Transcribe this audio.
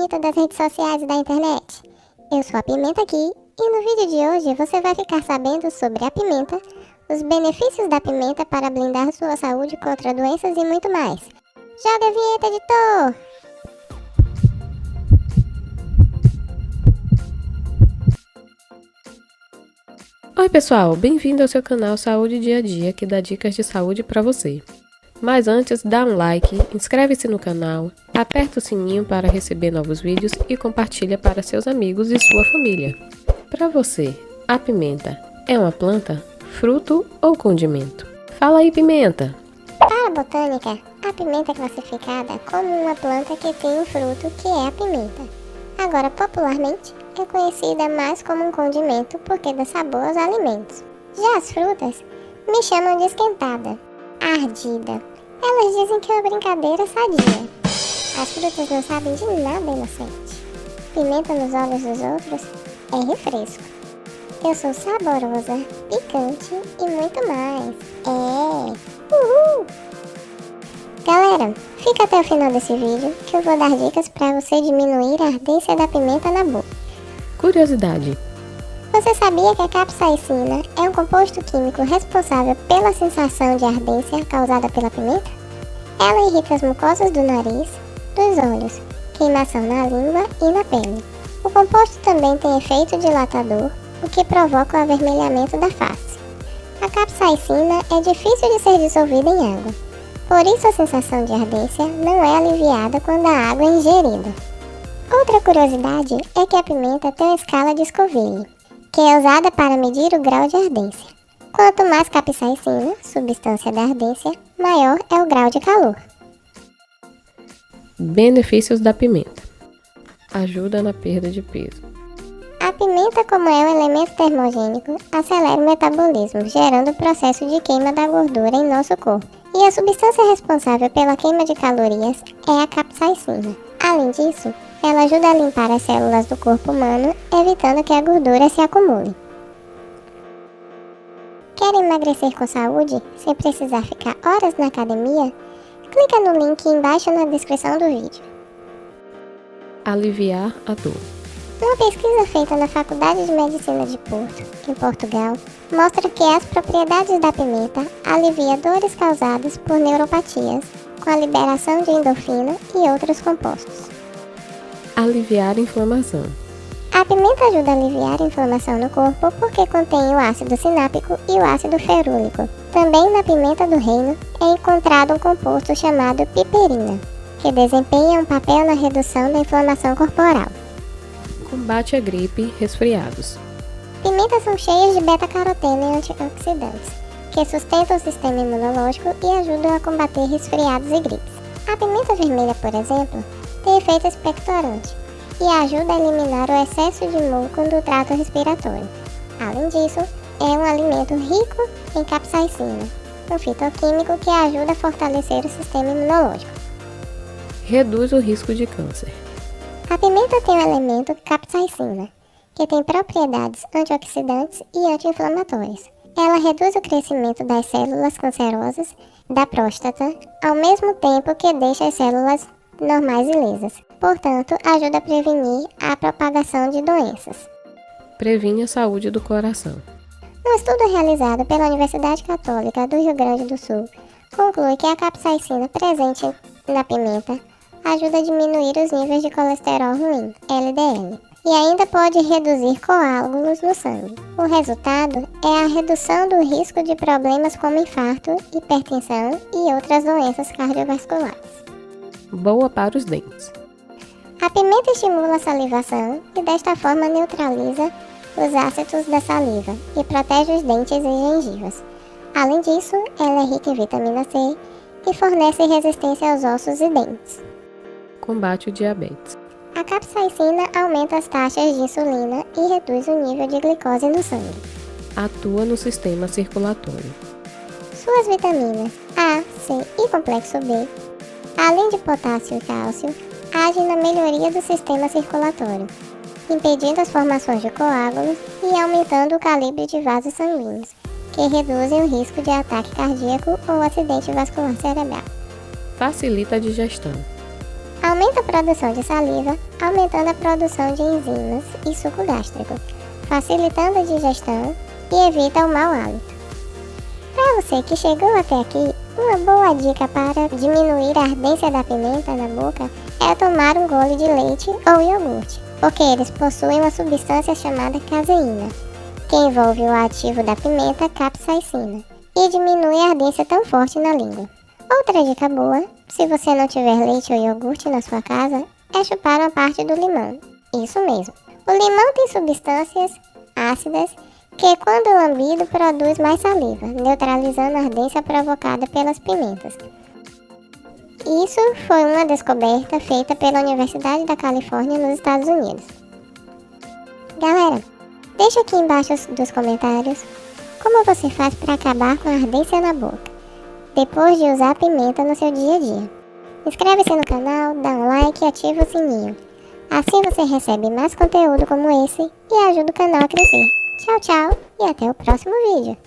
favorito das redes sociais e da internet. Eu sou a Pimenta aqui e no vídeo de hoje você vai ficar sabendo sobre a pimenta, os benefícios da pimenta para blindar sua saúde contra doenças e muito mais. Joga a vinheta, editor! Oi pessoal, bem-vindo ao seu canal Saúde Dia a Dia, que dá dicas de saúde para você. Mas antes, dá um like, inscreve-se no canal, aperta o sininho para receber novos vídeos e compartilha para seus amigos e sua família. Para você, a pimenta é uma planta, fruto ou condimento? Fala aí, pimenta! Para a botânica, a pimenta é classificada como uma planta que tem um fruto que é a pimenta. Agora, popularmente, é conhecida mais como um condimento porque dá sabor aos alimentos. Já as frutas me chamam de esquentada, ardida. Elas dizem que é uma brincadeira sadia. As frutas não sabem de nada inocente. Pimenta nos olhos dos outros é refresco. Eu sou saborosa, picante e muito mais. Uhul! Galera, fica até o final desse vídeo que eu vou dar dicas para você diminuir a ardência da pimenta na boca. Curiosidade: você sabia que a capsaicina é um composto químico responsável pela sensação de ardência causada pela pimenta? Ela irrita as mucosas do nariz, dos olhos, queimação na língua e na pele. O composto também tem efeito dilatador, o que provoca o avermelhamento da face. A capsaicina é difícil de ser dissolvida em água, por isso a sensação de ardência não é aliviada quando a água é ingerida. Outra curiosidade é que a pimenta tem uma escala de Scoville, que é usada para medir o grau de ardência. Quanto mais capsaicina, substância da ardência, maior é o grau de calor. benefícios da pimenta: ajuda na perda de peso. A pimenta, como é um elemento termogênico, acelera o metabolismo, gerando o processo de queima da gordura em nosso corpo. E a substância responsável pela queima de calorias é a capsaicina. Além disso, ela ajuda a limpar as células do corpo humano, evitando que a gordura se acumule. Quer emagrecer com saúde, sem precisar ficar horas na academia? Clica no link embaixo na descrição do vídeo. Aliviar a dor. Uma pesquisa feita na Faculdade de Medicina de Porto, em Portugal, mostra que as propriedades da pimenta aliviam dores causadas por neuropatias, com a liberação de endorfina e outros compostos. Aliviar a inflamação. A pimenta ajuda a aliviar a inflamação no corpo porque contém o ácido sinápico e o ácido ferúlico. Também na pimenta do reino é encontrado um composto chamado piperina, que desempenha um papel na redução da inflamação corporal. Combate a gripe e resfriados. Pimentas são cheias de beta-caroteno e antioxidantes, que sustentam o sistema imunológico e ajudam a combater resfriados e gripes. A pimenta vermelha, por exemplo, tem efeito expectorante e ajuda a eliminar o excesso de muco do trato respiratório. Além disso, é um alimento rico em capsaicina, um fitoquímico que ajuda a fortalecer o sistema imunológico. Reduz o risco de câncer. A pimenta tem o elemento capsaicina, que tem propriedades antioxidantes e anti-inflamatórias. Ela reduz o crescimento das células cancerosas da próstata, ao mesmo tempo que deixa as células normais e lisas. Portanto, ajuda a prevenir a propagação de doenças. Previne a saúde do coração. Um estudo realizado pela Universidade Católica do Rio Grande do Sul conclui que a capsaicina presente na pimenta ajuda a diminuir os níveis de colesterol ruim, LDL, e ainda pode reduzir coágulos no sangue. O resultado é a redução do risco de problemas como infarto, hipertensão e outras doenças cardiovasculares. Boa para os dentes. A pimenta estimula a salivação e desta forma neutraliza os ácidos da saliva e protege os dentes e gengivas. Além disso, ela é rica em vitamina C e fornece resistência aos ossos e dentes. Combate o diabetes. A capsaicina aumenta as taxas de insulina e reduz o nível de glicose no sangue. Atua no sistema circulatório. Suas vitaminas A, C e complexo B, além de potássio e cálcio, agem na melhoria do sistema circulatório, impedindo as formações de coágulos e aumentando o calibre de vasos sanguíneos, que reduzem o risco de ataque cardíaco ou acidente vascular cerebral. Facilita a digestão. Aumenta a produção de saliva, aumentando a produção de enzimas e suco gástrico, facilitando a digestão e evita o mau hálito. Para você que chegou até aqui, uma boa dica para diminuir a ardência da pimenta na boca é tomar um gole de leite ou iogurte, porque eles possuem uma substância chamada caseína, que envolve o ativo da pimenta capsaicina e diminui a ardência tão forte na língua. Outra dica boa, se você não tiver leite ou iogurte na sua casa, é chupar uma parte do limão. Isso mesmo. O limão tem substâncias ácidas que, quando lambido, produz mais saliva, neutralizando a ardência provocada pelas pimentas. Isso foi uma descoberta feita pela Universidade da Califórnia nos Estados Unidos. Galera, deixa aqui embaixo dos comentários como você faz para acabar com a ardência na boca, depois de usar pimenta no seu dia a dia. Inscreve-se no canal, dá um like e ativa o sininho. Assim você recebe mais conteúdo como esse e ajuda o canal a crescer. Tchau, tchau e até o próximo vídeo.